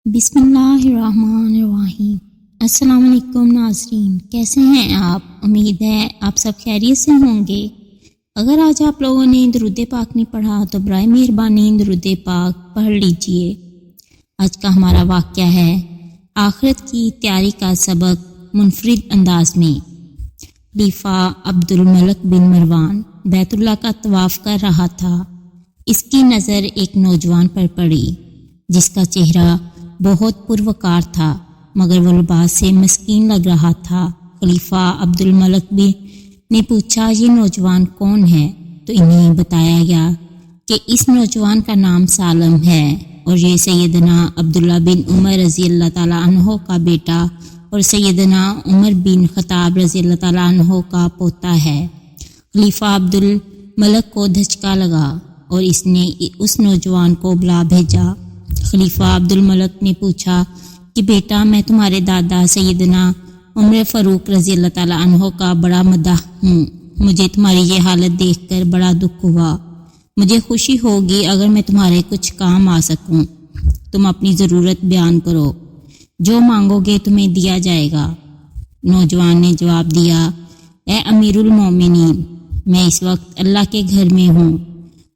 بسم اللہ الرحمن الرحیم۔ السلام علیکم ناظرین، کیسے ہیں آپ؟ امید ہے آپ سب خیریت سے ہوں گے۔ اگر آج آپ لوگوں نے درود پاک نہیں پڑھا تو برائے مہربانی درود پاک پڑھ لیجئے۔ آج کا ہمارا واقعہ ہے آخرت کی تیاری کا سبق منفرد انداز میں۔ خلیفہ عبد الملک بن مروان بیت اللہ کا طواف کر رہا تھا۔ اس کی نظر ایک نوجوان پر پڑی جس کا چہرہ بہت پروقار تھا مگر وہ لباس سے مسکین لگ رہا تھا۔ خلیفہ عبد الملک نے پوچھا، یہ نوجوان کون ہے؟ تو انہیں بتایا گیا کہ اس نوجوان کا نام سالم ہے اور یہ سیدنا عبداللہ بن عمر رضی اللہ تعالیٰ عنہ کا بیٹا اور سیدنا عمر بن خطاب رضی اللہ تعالیٰ عنہ کا پوتا ہے۔ خلیفہ عبد الملک کو دھچکا لگا اور اس نے اس نوجوان کو بلا بھیجا۔ خلیفہ عبد الملک نے پوچھا کہ بیٹا، میں تمہارے دادا سیدنا عمر فاروق رضی اللہ تعالیٰ عنہ کا بڑا مداح ہوں۔ مجھے تمہاری یہ حالت دیکھ کر بڑا دکھ ہوا۔ مجھے خوشی ہوگی اگر میں تمہارے کچھ کام آ سکوں۔ تم اپنی ضرورت بیان کرو، جو مانگو گے تمہیں دیا جائے گا۔ نوجوان نے جواب دیا، اے امیر المومنین، میں اس وقت اللہ کے گھر میں ہوں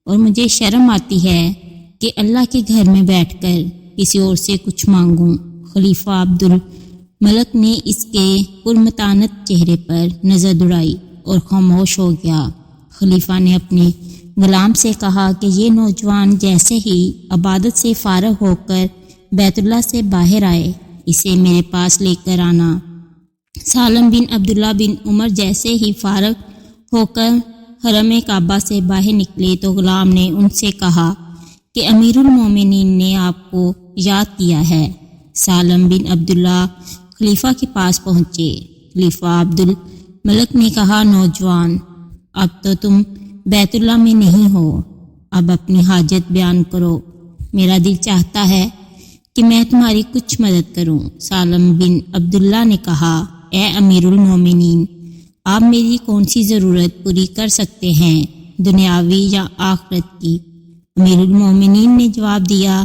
اور مجھے شرم آتی ہے کہ اللہ کے گھر میں بیٹھ کر کسی اور سے کچھ مانگوں۔ خلیفہ عبد الملک نے اس کے پرمتانت چہرے پر نظر دوڑائی اور خاموش ہو گیا۔ خلیفہ نے اپنے غلام سے کہا کہ یہ نوجوان جیسے ہی عبادت سے فارغ ہو کر بیت اللہ سے باہر آئے اسے میرے پاس لے کر آنا۔ سالم بن عبداللہ بن عمر جیسے ہی فارغ ہو کر حرم کعبہ سے باہر نکلے تو غلام نے ان سے کہا کہ امیر المومنین نے آپ کو یاد کیا ہے۔ سالم بن عبداللہ خلیفہ کے پاس پہنچے۔ خلیفہ عبد الملک نے کہا، نوجوان، اب تو تم بیت اللہ میں نہیں ہو، اب اپنی حاجت بیان کرو۔ میرا دل چاہتا ہے کہ میں تمہاری کچھ مدد کروں۔ سالم بن عبداللہ نے کہا، اے امیر المومنین، آپ میری کون سی ضرورت پوری کر سکتے ہیں، دنیاوی یا آخرت کی؟ امیر المومنین نے جواب دیا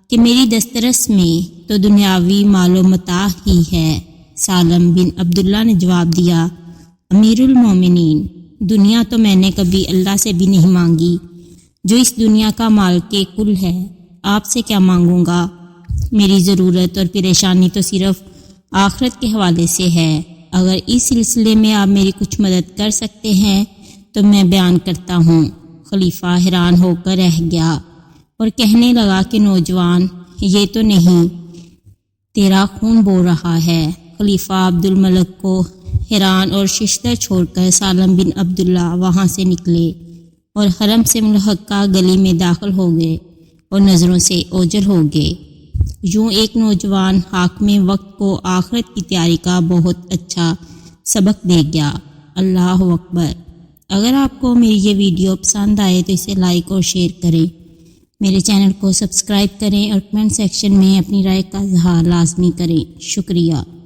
کہ میری دسترس میں تو دنیاوی مال و متاع ہی ہے۔ سالم بن عبداللہ نے جواب دیا، امیر المومنین، دنیا تو میں نے کبھی اللہ سے بھی نہیں مانگی جو اس دنیا کا مالک کل ہے۔ آپ سے کیا مانگوں گا؟ میری ضرورت اور پریشانی تو صرف آخرت کے حوالے سے ہے۔ اگر اس سلسلے میں آپ میری کچھ مدد کر سکتے ہیں تو میں بیان کرتا ہوں۔ خلیفہ حیران ہو کر رہ گیا اور کہنے لگا کہ نوجوان، یہ تو نہیں، تیرا خون بہہ رہا ہے۔ خلیفہ عبد الملک کو حیران اور ششدر چھوڑ کر سالم بن عبداللہ وہاں سے نکلے اور حرم سے ملحقہ گلی میں داخل ہو گئے اور نظروں سے اوجھل ہو گئے۔ یوں ایک نوجوان حاکم وقت کو آخرت کی تیاری کا بہت اچھا سبق دے گیا۔ اللہ اکبر۔ اگر آپ کو میری یہ ویڈیو پسند آئے تو اسے لائک اور شیئر کریں، میرے چینل کو سبسکرائب کریں اور کمنٹ سیکشن میں اپنی رائے کا اظہار لازمی کریں۔ شکریہ۔